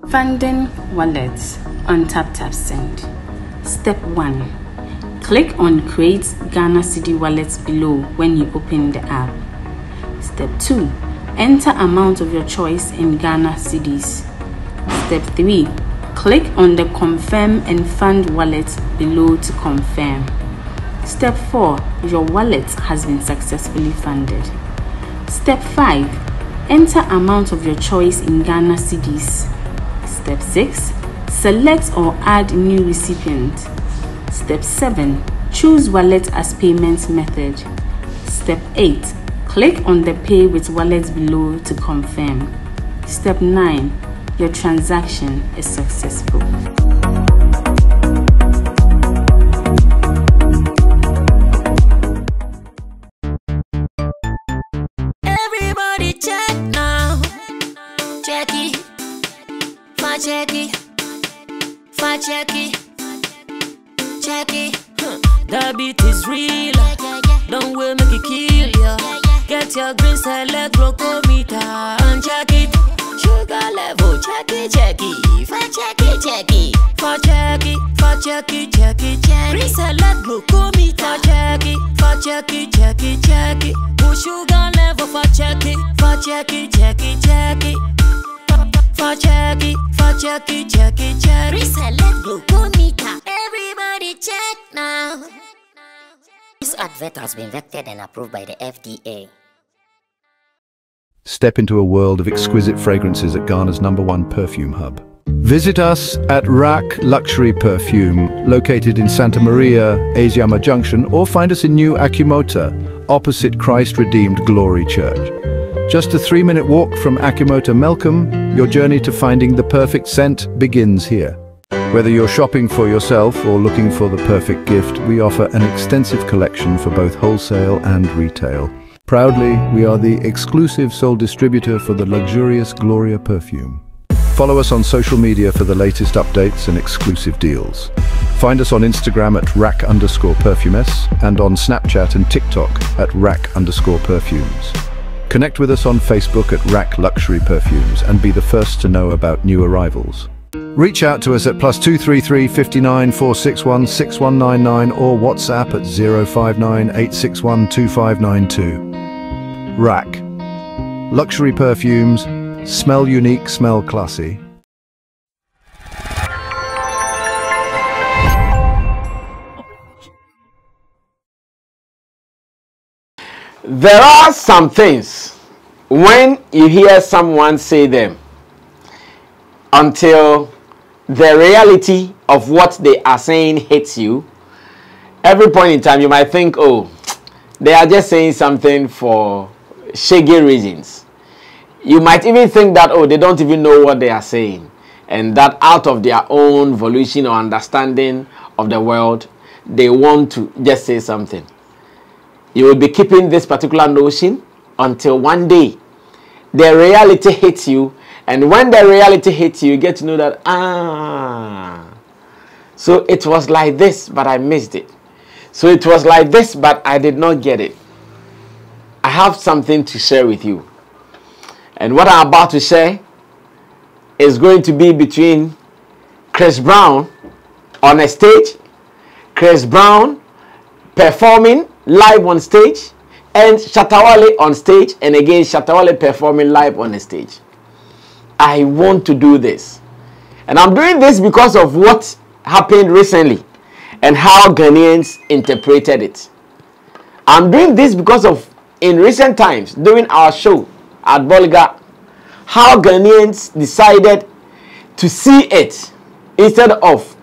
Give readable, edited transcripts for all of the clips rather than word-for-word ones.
Funding wallets on TapTapSend. Step 1. Click on Create Ghana Cedi Wallets below when you open the app. Step 2. Enter amount of your choice in Ghana Cedis. Step 3. Click on the Confirm and Fund wallet below to confirm. Step 4. Your wallet has been successfully funded. Step 5. Enter amount of your choice in Ghana Cedis. Step 6. Select or add new recipient. Step 7. Choose wallet as payment method. Step 8. Click on the Pay with Wallet below to confirm. Step 9. Your transaction is successful. Everybody check now. Check it. Fa check it. Fa check it. Check it. The beat is real. Don't will make it kill ya. Get your green select glucometer and check it. Sugar level, check it, check it. Fa check it, check it. Fa check it, fa check it, check it, check it. Green select glucometer, check it, fa check it, check it, check it. Push sugar level, fa check it, fa check it, check it, check it. Fa check it, fa check it, check it, check it. Green select glucometer. Everybody check now. This advert has been vetted and approved by the FDA. Step into a world of exquisite fragrances at Ghana's #1 perfume hub. Visit us at Rack Luxury Perfume, located in Santa Maria, Asiama Junction, or find us in New Akimota, opposite Christ Redeemed Glory Church. Just a 3-minute walk from Akimota Melcombe, your journey to finding the perfect scent begins here. Whether you're shopping for yourself or looking for the perfect gift, we offer an extensive collection for both wholesale and retail. Proudly, we are the exclusive sole distributor for the luxurious Gloria perfume. Follow us on social media for the latest updates and exclusive deals. Find us on Instagram at rack_perfumes and on Snapchat and TikTok at rack_perfumes. Connect with us on Facebook at Rack Luxury Perfumes and be the first to know about new arrivals. Reach out to us at +233 59 461 6199 or WhatsApp at 059 861 2592. Rack Luxury Perfumes. Smell unique, smell classy. There are some things when you hear someone say them until the reality of what they are saying hits you. Every point in time you might think, oh, they are just saying something for shaggy reasons. You might even think that, oh, they don't even know what they are saying, and that out of their own volition or understanding of the world, they want to just say something. You will be keeping this particular notion until one day the reality hits you, and when the reality hits you, you get to know that, so it was like this, but I missed it. So it was like this, but I did not get it. I have something to share with you. And what I'm about to share is going to be between Chris Brown on a stage, Chris Brown performing live on stage, and Shatta Wale on stage, and again Shatta Wale performing live on the stage. I want to do this. And I'm doing this because of what happened recently and how Ghanaians interpreted it. I'm doing this because of, in recent times, during our show at Bolga, how Ghanaians decided to see it instead of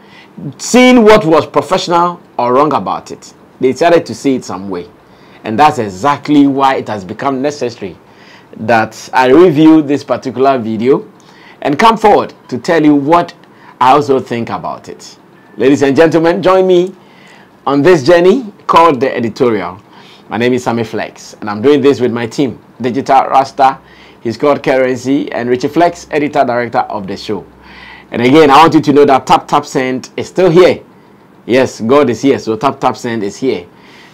seeing what was professional or wrong about it. They decided to see it some way. And that's exactly why it has become necessary that I review this particular video and come forward to tell you what I also think about it. Ladies and gentlemen, join me on this journey called The Editorial. My name is Sammy Flex, and I'm doing this with my team, Digital Rasta, He's called Currency, and Richie Flex, Editor Director of the show. And again, I want you to know that TapTapSend is still here. Yes, God is here, so TapTapSend is here.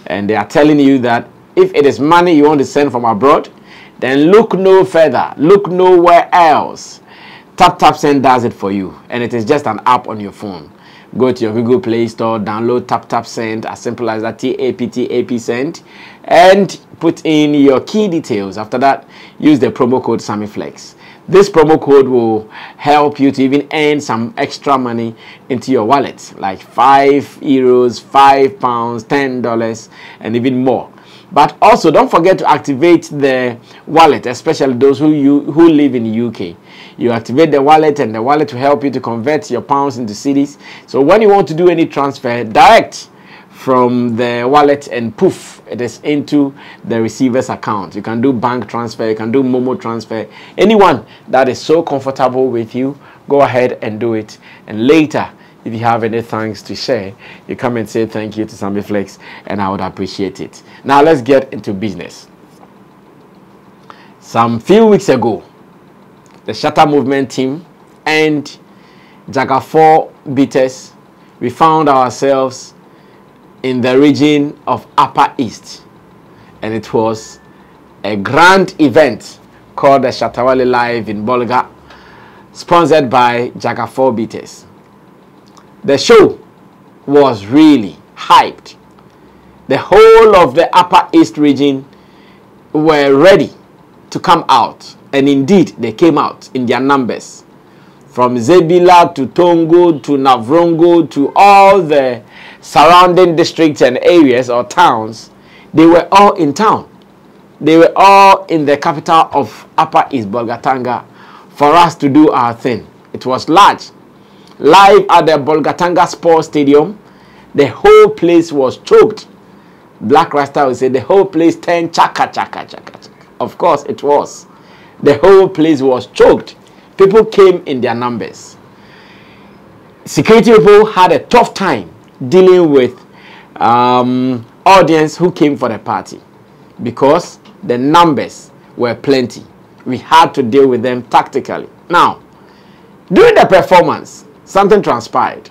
And they are telling you that if it is money you want to send from abroad, then look no further, look nowhere else Tap Send does it for you, and it is just an app on your phone. Go to your Google Play Store, download Tap Send, as simple as that, TAP Send, and put in your key details. After that, use the promo code SammyFlex. This promo code will help you to even earn some extra money into your wallet, like €5, £5, $10, and even more. But also, don't forget to activate the wallet, especially those who live in the UK. You activate the wallet, and the wallet will help you to convert your pounds into cedis. So when you want to do any transfer, direct from the wallet, and poof, it is into the receiver's account. You can do bank transfer, you can do Momo transfer. Anyone that is so comfortable with you, go ahead and do it. And later, if you have any thanks to share, you come and say thank you to Sammy Flex, and I would appreciate it. Now let's get into business. Some few weeks ago, the Shatta movement team and Jaga 4 beaters, we found ourselves in the region of Upper East, and it was a grand event called the Shatta Wale Live in Bolga, sponsored by Jaga 4 beaters. The show was really hyped. The whole of the Upper East region were ready to come out, and indeed they came out in their numbers. From Zebila to Tongo to Navrongo to all the surrounding districts and areas or towns, they were all in town. They were all in the capital of Upper East, Bolgatanga, for us to do our thing. It was large. Live at the Bolgatanga Sports Stadium, the whole place was choked. Black Rasta would say the whole place turned chaka chaka chaka chaka. Of course it was. The whole place was choked. People came in their numbers. Security people had a tough time dealing with audience who came for the party, because the numbers were plenty. We had to deal with them tactically. Now, during the performance, something transpired,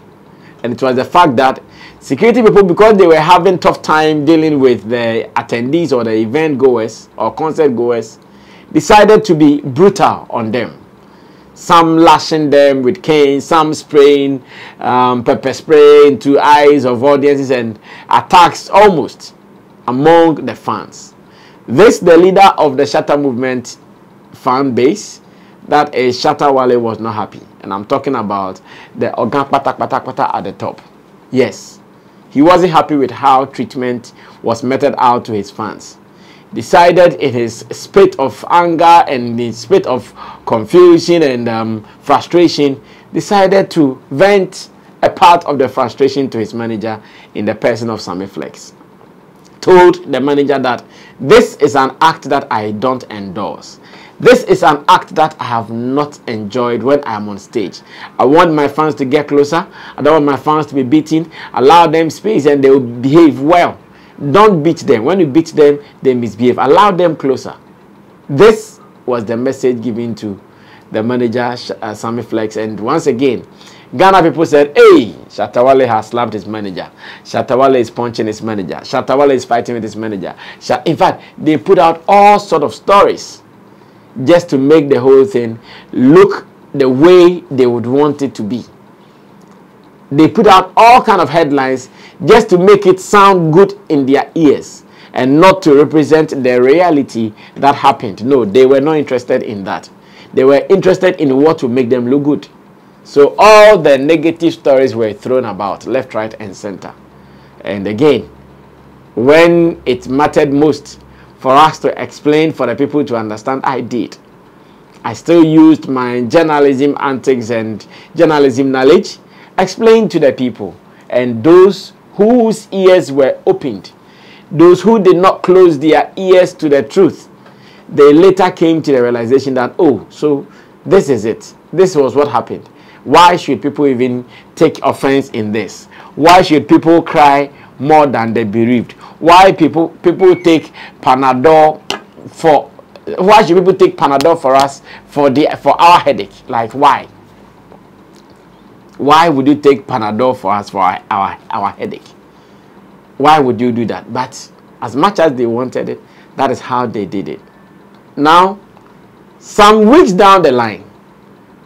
and it was the fact that security people, because they were having tough time dealing with the attendees or the event goers or concert goers, decided to be brutal on them. Some lashing them with canes, some spraying pepper spray into eyes of audiences, and attacks almost among the fans. This, the leader of the Shatta movement fan base, that is Shatta Wale, was not happy. And I'm talking about the Ogan Patak Patak Patak at the top. Yes, he wasn't happy with how treatment was meted out to his fans. Decided in his spit of anger and his spit of confusion and frustration, decided to vent a part of the frustration to his manager in the person of Sammy Flex. Told the manager that this is an act that I don't endorse. This is an act that I have not enjoyed when I am on stage. I want my fans to get closer. I don't want my fans to be beaten. Allow them space and they will behave well. Don't beat them. When you beat them, they misbehave. Allow them closer. This was the message given to the manager, Sammy Flex. And once again, Ghana people said, hey, Shatta Wale has slapped his manager. Shatta Wale is punching his manager. Shatta Wale is fighting with his manager. In fact, they put out all sort of stories just to make the whole thing look the way they would want it to be. They put out all kind of headlines just to make it sound good in their ears and not to represent the reality that happened. No, they were not interested in that. They were interested in what would make them look good. So all the negative stories were thrown about left, right, and center. And again, when it mattered most for us to explain, for the people to understand, I did. I still used my journalism antics and journalism knowledge, explained to the people, and those whose ears were opened, those who did not close their ears to the truth, they later came to the realization that, oh, so this is it. This was what happened. Why should people even take offense in this? Why should people cry more than the bereaved? Why people take Panadol for? Why should people take Panadol for us for our headache? Like, why? Why would you take Panadol for us for our headache? Why would you do that? But as much as they wanted it, that is how they did it. Now, some weeks down the line,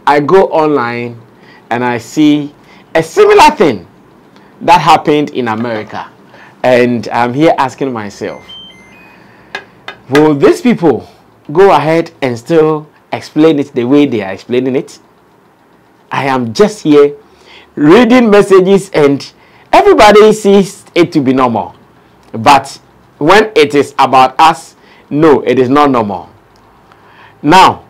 I go online and I see a similar thing that happened in America. And I'm here asking myself, will these people go ahead and still explain it the way they are explaining it? I am just here reading messages and everybody sees it to be normal. But when it is about us, no, it is not normal. Now,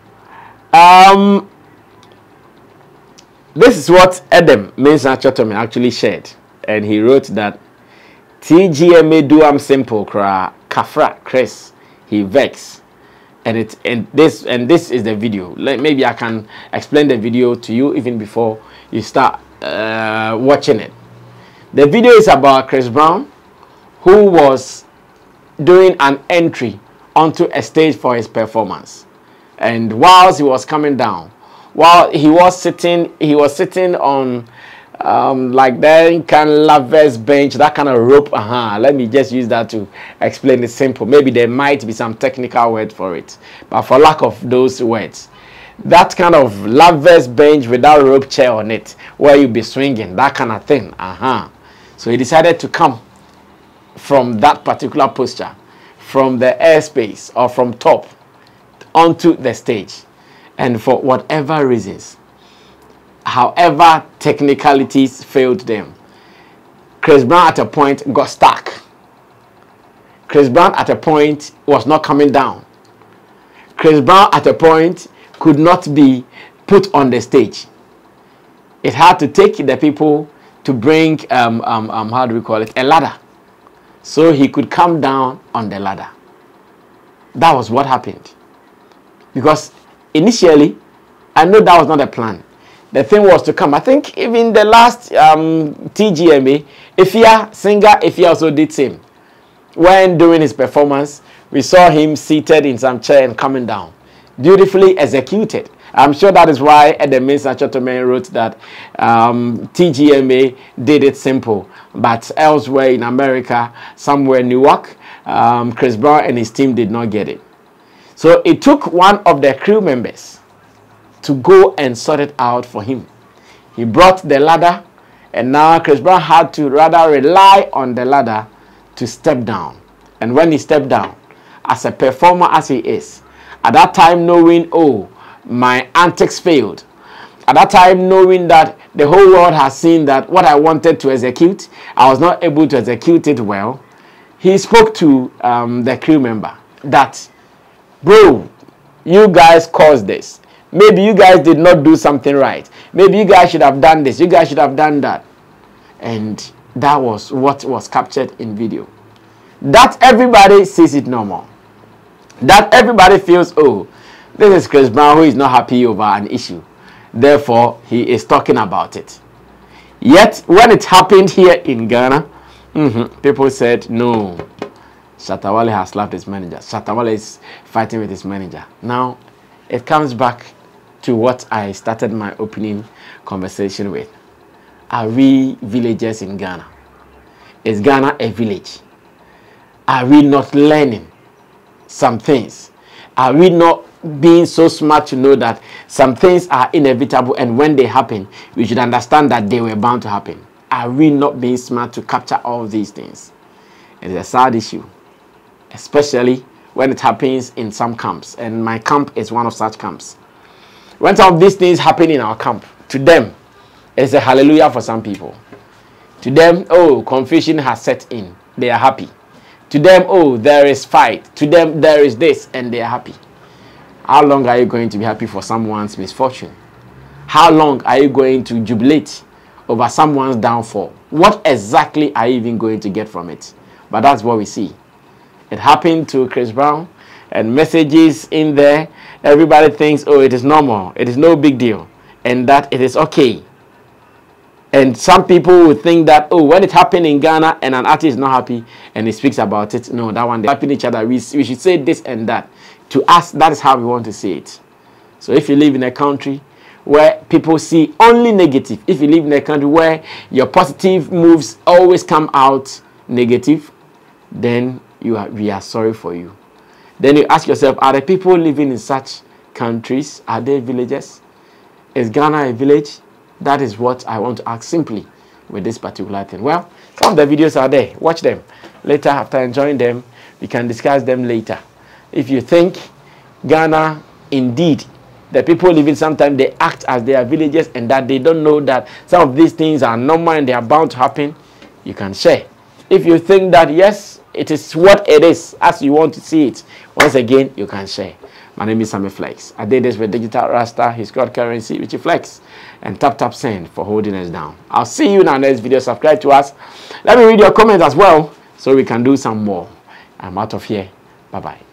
this is what Adam Mensah Chotomi actually shared. And he wrote that TGMA do am simple kra kafra Chris he vex. And this is the video. Maybe I can explain the video to you even before you start watching it. The video is about Chris Brown, who was doing an entry onto a stage for his performance. And whilst he was coming down, while he was sitting on like that kind of laver's bench, that kind of rope. Let me just use that to explain it simple. Maybe there might be some technical word for it, but for lack of those words, that kind of laver's bench with that rope chair on it, where you be swinging, that kind of thing. So he decided to come from that particular posture, from the airspace or from top onto the stage, and for whatever reasons, however technicalities failed them, Chris Brown at a point got stuck. Chris Brown at a point was not coming down. Chris Brown at a point could not be put on the stage. It had to take the people to bring how do we call it, a ladder, so he could come down on the ladder. That was what happened. Because initially, I know that was not a plan. The thing was to come. I think even the last TGMA, singer Ifya also did same. When doing his performance, we saw him seated in some chair and coming down. Beautifully executed. I'm sure that is why Adam Mensah Chotomi wrote that TGMA did it simple. But elsewhere in America, somewhere in Newark, Chris Brown and his team did not get it. So it took one of the crew members to go and sort it out for him. He brought the ladder, and now Chris Brown had to rather rely on the ladder to step down. And when he stepped down, as a performer as he is, at that time knowing, oh, my antics failed, at that time knowing that the whole world has seen that what I wanted to execute, I was not able to execute it well, he spoke to the crew member that, bro, you guys caused this. Maybe you guys did not do something right. Maybe you guys should have done this. You guys should have done that. And that was what was captured in video. That everybody sees it normal. That everybody feels, oh, this is Chris Brown who is not happy over an issue. Therefore, he is talking about it. Yet, when it happened here in Ghana, people said, no, Shatta Wale has slapped his manager. Shatta Wale is fighting with his manager. Now, it comes back to what I started my opening conversation with. Are we villagers in Ghana? Is Ghana a village? Are we not learning some things? Are we not being so smart to know that some things are inevitable, and when they happen, we should understand that they were bound to happen? Are we not being smart to capture all these things? It is a sad issue, especially when it happens in some camps, and my camp is one of such camps. When some of these things happen in our camp, to them, it's a hallelujah for some people. To them, oh, confusion has set in. They are happy. To them, oh, there is fight. To them, there is this, and they are happy. How long are you going to be happy for someone's misfortune? How long are you going to jubilate over someone's downfall? What exactly are you even going to get from it? But that's what we see. It happened to Chris Brown, and messages in there, everybody thinks, oh, it is normal, it is no big deal, and that it is okay. And some people would think that, oh, when it happened in Ghana and an artist is not happy and he speaks about it, no, that one, they happen each other, we should say this and that. To us, that is how we want to see it. So if you live in a country where people see only negative, if you live in a country where your positive moves always come out negative, then we are sorry for you. Then you ask yourself, are the people living in such countries, are they villagers? Is Ghana a village? That is what I want to ask simply with this particular thing. Well, some of the videos are there. Watch them. Later, after enjoying them, we can discuss them later. If you think Ghana, indeed, the people living, sometimes they act as they are villages and that they don't know that some of these things are normal and they are bound to happen, you can share. If you think that, yes, it is what it is as you want to see it, once again, you can share. My name is Sammy Flex. I did this with Digital Rasta, his called currency, which is Flex, and tap send for holding us down. I'll see you in our next video. Subscribe to us. Let me read your comments as well so we can do some more. I'm out of here. Bye-bye.